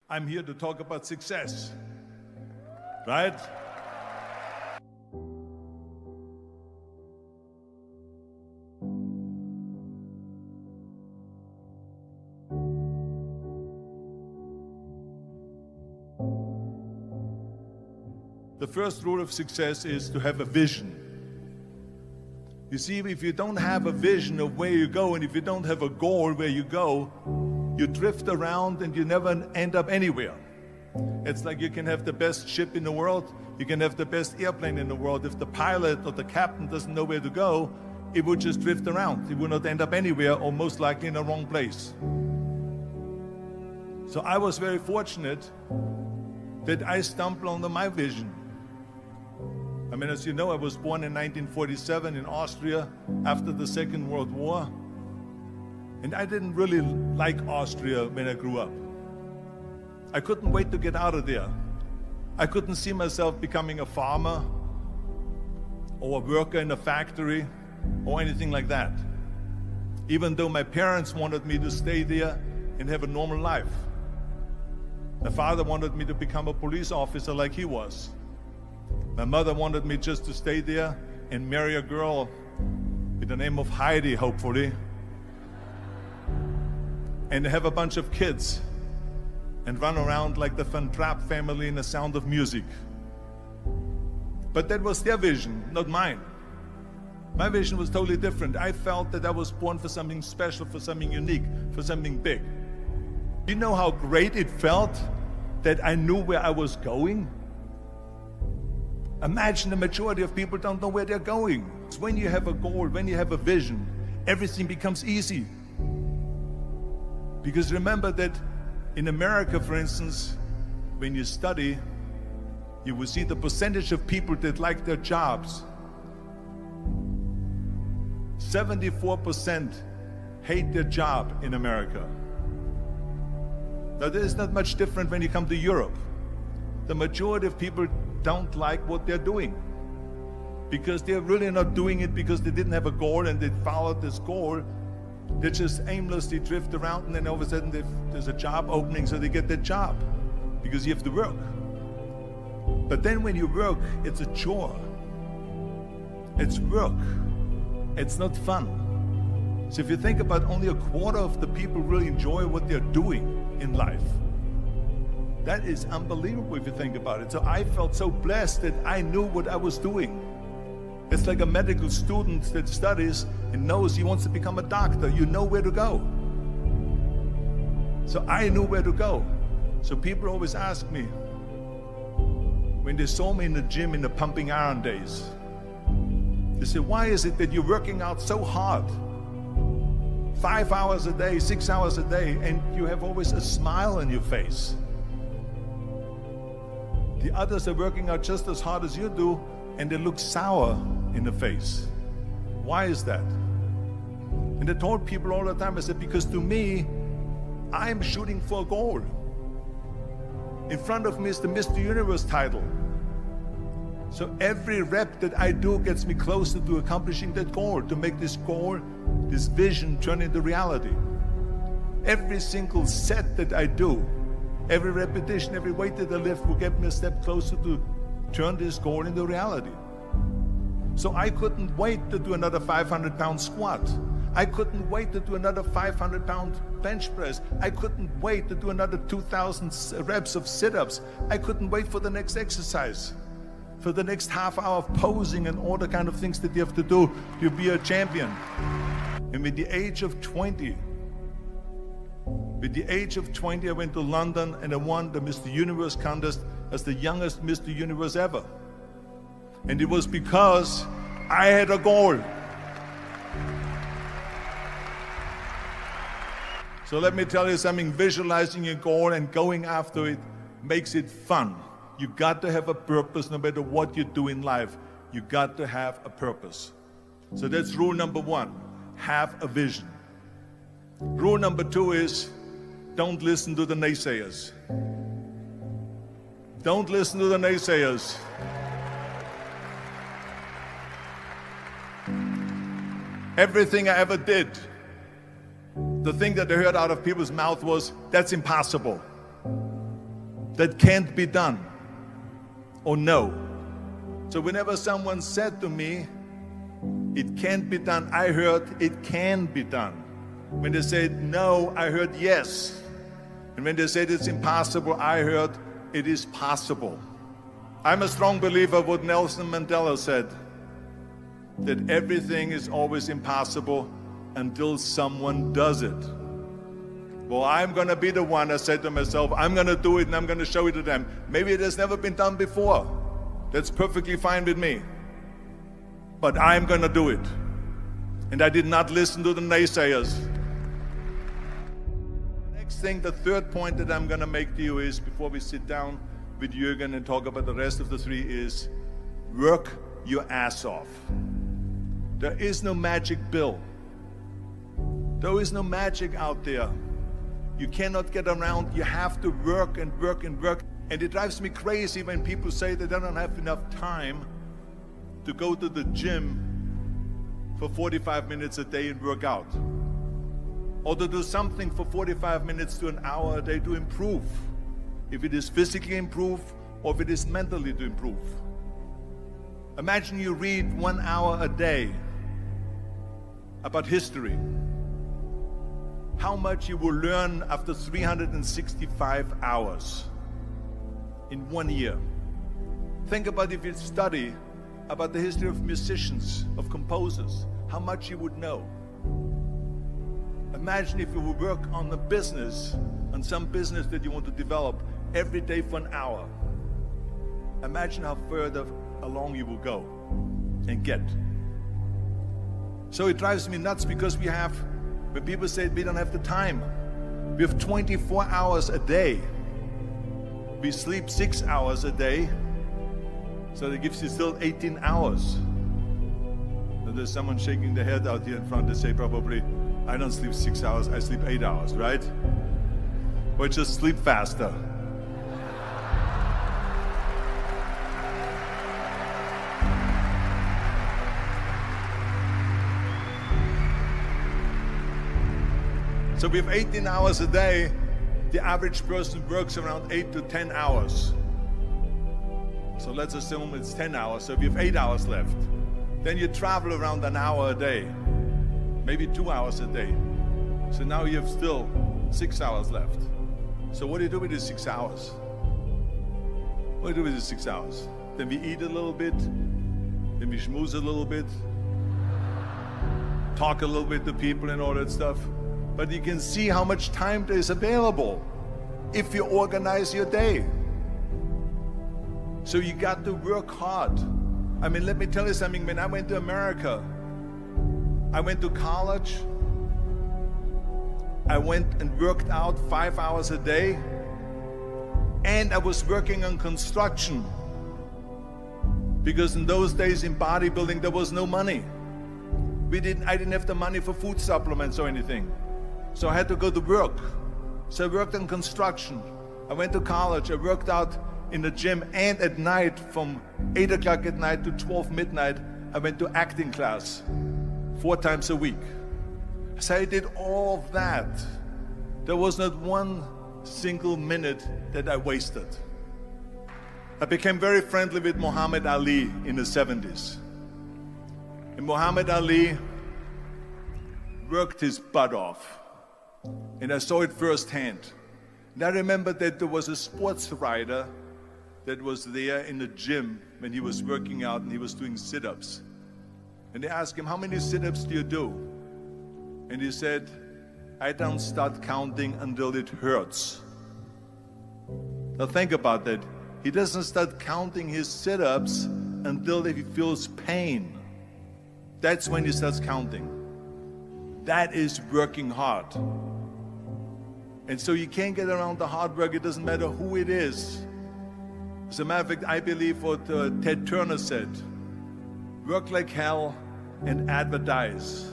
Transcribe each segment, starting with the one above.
I'm here to talk about success, right? The first rule of success is to have a vision. You see, if you don't have a vision of where you go, and if you don't have a goal where you go, you drift around and you never end up anywhere. It's like you can have the best ship in the world, you can have the best airplane in the world. If the pilot or the captain doesn't know where to go, it would just drift around. It would not end up anywhere, or most likely in the wrong place. So I was very fortunate that I stumbled on my vision. I mean, as you know, I was born in 1947 in Austria after the Second World War. And I didn't really like Austria when I grew up. I couldn't wait to get out of there. I couldn't see myself becoming a farmer or a worker in a factory or anything like that, even though my parents wanted me to stay there and have a normal life. My father wanted me to become a police officer like he was. My mother wanted me just to stay there and marry a girl with the name of Heidi, hopefully, and have a bunch of kids and run around like the Van Trapp family in The Sound of Music. But that was their vision, not mine. My vision was totally different. I felt that I was born for something special, for something unique, for something big. You know how great it felt that I knew where I was going? Imagine the majority of people don't know where they're going. When you have a goal, when you have a vision, everything becomes easy. Because remember that in America, for instance, when you study, you will see the percentage of people that like their jobs. 74% hate their job in America. Now, there is not much different when you come to Europe. The majority of people don't like what they're doing because they're really not doing it because they didn't have a goal and they followed this goal. They just aimlessly drift around, and then all of a sudden there's a job opening, so they get that job because you have to work. But then when you work, it's a chore. It's work. It's not fun. So if you think about, only a quarter of the people really enjoy what they're doing in life. That is unbelievable if you think about it. So I felt so blessed that I knew what I was doing. It's like a medical student that studies and knows he wants to become a doctor. You know where to go. So I knew where to go. So people always ask me, when they saw me in the gym in the pumping iron days, they say, why is it that you're working out so hard? 5 hours a day, 6 hours a day, and you have always a smile on your face. The others are working out just as hard as you do, and they look sour in the face. Why is that? And I told people all the time, I said, because to me, I'm shooting for a goal. In front of me is the Mr. Universe title. So every rep that I do gets me closer to accomplishing that goal, to make this goal, this vision, turn into reality. Every single set that I do, every repetition, every weight that I lift will get me a step closer to turn this goal into reality. So I couldn't wait to do another 500-pound squat. I couldn't wait to do another 500-pound bench press. I couldn't wait to do another 2,000 reps of sit-ups. I couldn't wait for the next exercise, for the next half hour of posing and all the kind of things that you have to do to be a champion. And with the age of 20, I went to London and I won the Mr. Universe contest as the youngest Mr. Universe ever. And it was because I had a goal. So let me tell you something, visualizing a goal and going after it makes it fun. You got to have a purpose no matter what you do in life. You got to have a purpose. So that's rule number one, have a vision. Rule number two is, don't listen to the naysayers. Don't listen to the naysayers. Everything I ever did, the thing that I heard out of people's mouth was, that's impossible. that can't be done or no. So whenever someone said to me, it can't be done, I heard it can be done. When they said no, I heard yes. And when they said it's impossible, I heard it is possible. I'm a strong believer of what Nelson Mandela said, that everything is always impossible until someone does it. Well, I'm going to be the one, I said to myself, I'm going to do it and I'm going to show it to them. Maybe it has never been done before. That's perfectly fine with me. But I'm going to do it. And I did not listen to the naysayers. The next thing, the third point that I'm going to make to you is, before we sit down with Jürgen and talk about the rest of the three, is work your ass off. There is no magic pill. There is no magic out there. You cannot get around. You have to work and work and work. And it drives me crazy when people say that they don't have enough time to go to the gym for 45 minutes a day and work out. Or to do something for 45 minutes to an hour a day to improve. If it is physically improve or if it is mentally to improve. Imagine you read 1 hour a day about history. How much you will learn after 365 hours in 1 year. Think about if you study about the history of musicians, of composers, how much you would know. Imagine if you would work on a business, on some business that you want to develop every day for an hour. Imagine how further along you will go and get. So it drives me nuts because when people say we don't have the time, we have 24 hours a day. We sleep 6 hours a day, so that gives you still 18 hours. And there's someone shaking their head out here in front. They say probably, I don't sleep 6 hours, I sleep 8 hours, right? Or just sleep faster. So we have 18 hours a day. The average person works around 8 to 10 hours. So let's assume it's 10 hours, so we have 8 hours left. Then you travel around an hour a day, maybe 2 hours a day. So now you have still 6 hours left. So what do you do with these 6 hours? What do you do with these 6 hours? Then we eat a little bit, then we schmooze a little bit, talk a little bit to people and all that stuff. But you can see how much time there is available if you organize your day. So you got to work hard. I mean, let me tell you something. When I went to America, I went to college. I went and worked out 5 hours a day. And I was working on construction. Because in those days in bodybuilding, there was no money. I didn't have the money for food supplements or anything. So I had to go to work. So I worked on construction. I went to college. I worked out in the gym, and at night from 8 o'clock at night to 12 midnight, I went to acting class 4 times a week. So I did all of that. There was not one single minute that I wasted. I became very friendly with Muhammad Ali in the 70s. And Muhammad Ali worked his butt off. And I saw it firsthand. And I remember that there was a sports writer that was there in the gym when he was working out and he was doing sit-ups. And they asked him, how many sit-ups do you do? And he said, I don't start counting until it hurts. Now think about that. He doesn't start counting his sit-ups until he feels pain. That's when he starts counting. That is working hard. And so you can't get around the hard work. It doesn't matter who it is. As a matter of fact, I believe what Ted Turner said, work like hell and advertise.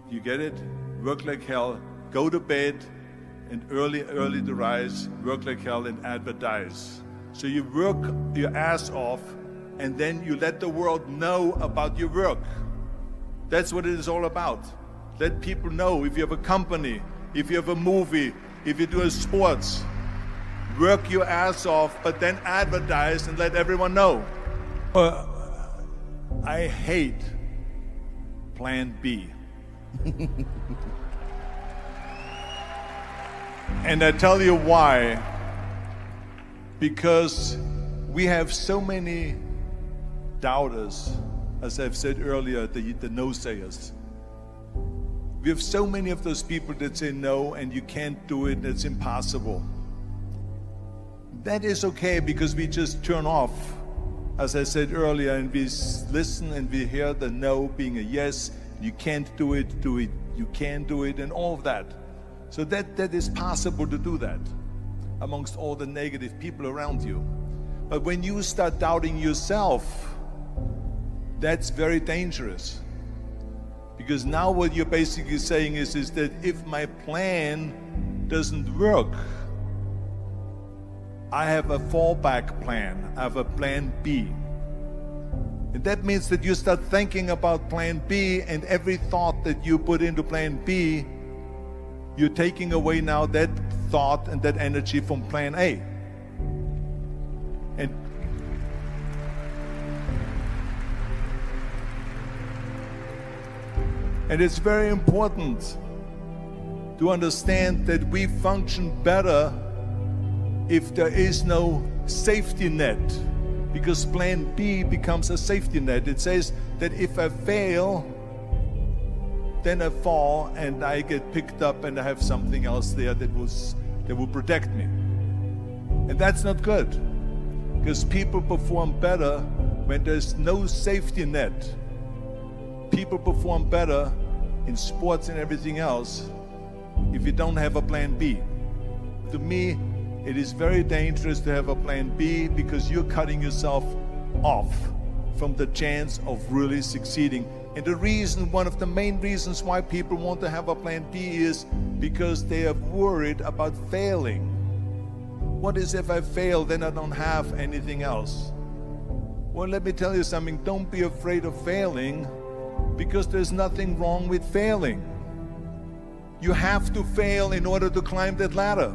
You get it? Work like hell, go to bed, and early to rise, work like hell and advertise. So you work your ass off, and then you let the world know about your work. That's what it is all about. Let people know. If you have a company, if you have a movie, if you do a sports, work your ass off, but then advertise and let everyone know. I hate Plan B. And I tell you why. Because we have so many doubters, as I've said earlier, the no-sayers. We have so many of those people that say no, and you can't do it, it's impossible. That is okay, because we just turn off, as I said earlier, and we listen and we hear the no being a yes. You can't do it, you can do it, and all of that. So that is possible to do that amongst all the negative people around you. But when you start doubting yourself, that's very dangerous. Because now what you're basically saying is that if my plan doesn't work, I have a fallback plan, I have a plan B. And that means that you start thinking about plan B, and every thought that you put into plan B, you're taking away now that thought and that energy from plan A. And it's very important to understand that we function better if there is no safety net, because plan B becomes a safety net. It says that if I fail, then I fall and I get picked up and I have something else there that will protect me. And that's not good, because people perform better when there's no safety net. People perform better in sports and everything else if you don't have a plan B. To me, it is very dangerous to have a plan B, because you're cutting yourself off from the chance of really succeeding. And the reason, one of the main reasons why people want to have a plan B is because they are worried about failing. What is if I fail, then I don't have anything else? Well, let me tell you something. Don't be afraid of failing, because there's nothing wrong with failing. You have to fail in order to climb that ladder.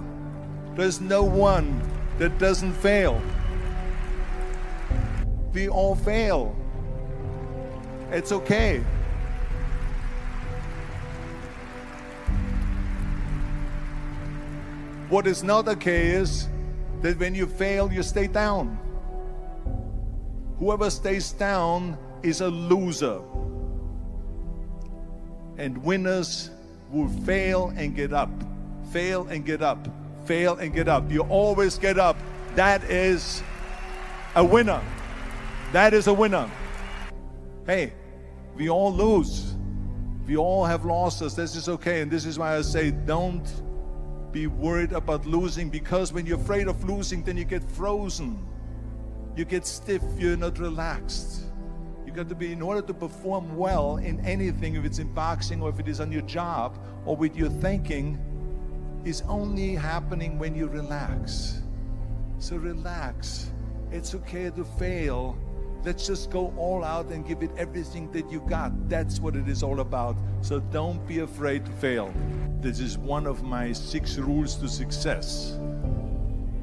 There's no one that doesn't fail. We all fail. It's okay. What is not okay is that when you fail, you stay down. Whoever stays down is a loser. And winners will fail and get up, fail and get up, fail and get up. You always get up. That is a winner. That is a winner. Hey, we all lose. We all have losses. This is okay. And this is why I say don't be worried about losing, because when you're afraid of losing, then you get frozen. You get stiff. You're not relaxed. You got to be, in order to perform well in anything, if it's in boxing or if it is on your job or with your thinking, is only happening when you relax. So relax. It's okay to fail. Let's just go all out and give it everything that you got. That's what it is all about. So don't be afraid to fail. This is one of my 6 rules to success.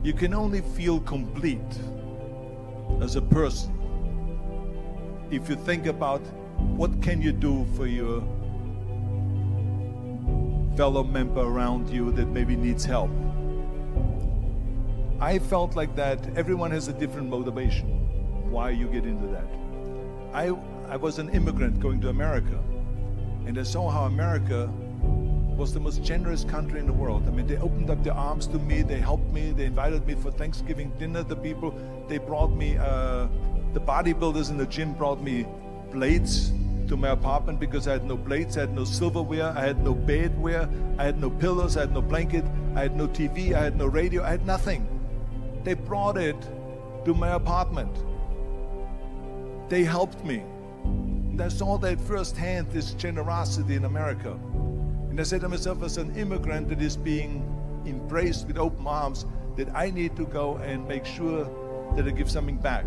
You can only feel complete as a person if you think about what can you do for your fellow member around you that maybe needs help. I felt like that. Everyone has a different motivation why you get into that. I was an immigrant going to America, and I saw how America was the most generous country in the world. I mean, they opened up their arms to me, they helped me, they invited me for Thanksgiving dinner. The people, they brought me, the bodybuilders in the gym brought me plates to my apartment because I had no plates, I had no silverware, I had no bedware, I had no pillows, I had no blanket, I had no TV, I had no radio, I had nothing. They brought it to my apartment. They helped me. And I saw that firsthand, this generosity in America. And I said to myself, as an immigrant that is being embraced with open arms, that I need to go and make sure that I give something back.